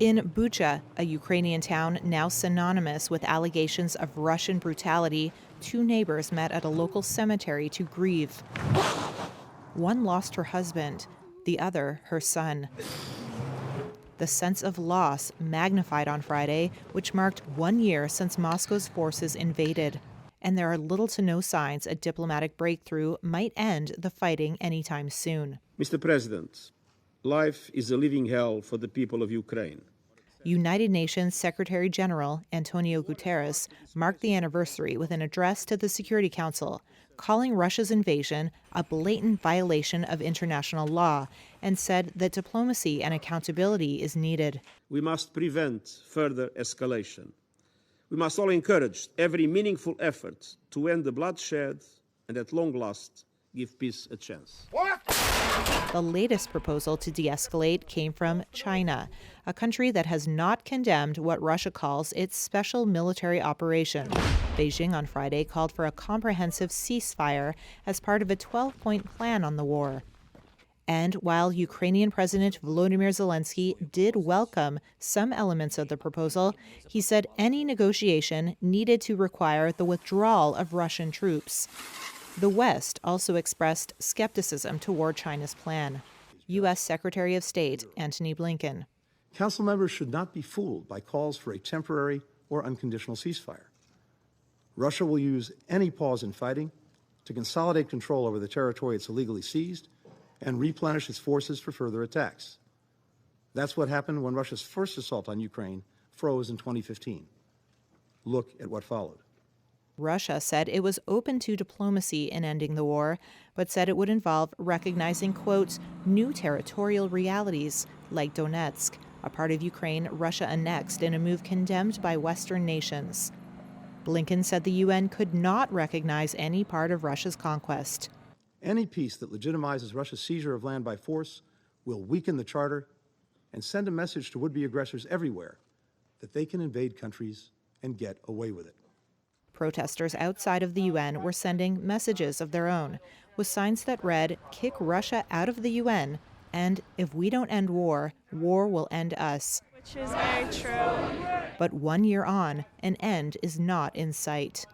In Bucha, a Ukrainian town now synonymous with allegations of Russian brutality, two neighbors met at a local cemetery to grieve. One lost her husband, the other her son. The sense of loss magnified on Friday, which marked 1 year since Moscow's forces invaded. And there are little to no signs a diplomatic breakthrough might end the fighting anytime soon. Mr. President, life is a living hell for the people of Ukraine. United Nations Secretary General Antonio Gutteres marked the anniversary with an address to the Security Council, calling Russia's invasion a blatant violation of international law, and said that diplomacy and accountability is needed. We must prevent further escalation. We must all encourage every meaningful effort to end the bloodshed and, at long last, give peace a chance. The latest proposal to de-escalate came from China, a country that has not condemned what Russia calls its special military operation. Beijing on Friday called for a comprehensive ceasefire as part of a 12-point plan on the war. And while Ukrainian President Volodymyr Zelensky did welcome some elements of the proposal, he said any negotiation needed to require the withdrawal of Russian troops. The West also expressed skepticism toward China's plan. U.S. Secretary of State Antony Blinken. Council members should not be fooled by calls for a temporary or unconditional ceasefire. Russia will use any pause in fighting to consolidate control over the territory it's illegally seized and replenish its forces for further attacks. That's what happened when Russia's first assault on Ukraine froze in 2015. Look at what followed. Russia said it was open to diplomacy in ending the war, but said it would involve recognizing, quote, new territorial realities like Donetsk, a part of Ukraine Russia annexed in a move condemned by Western nations. Blinken said the UN could not recognize any part of Russia's conquest. Any peace that legitimizes Russia's seizure of land by force will weaken the Charter and send a message to would-be aggressors everywhere that they can invade countries and get away with it. Protesters outside of the UN were sending messages of their own, with signs that read, "Kick Russia out of the UN," and "If we don't end war, war will end us." Which is very true. But 1 year on, an end is not in sight.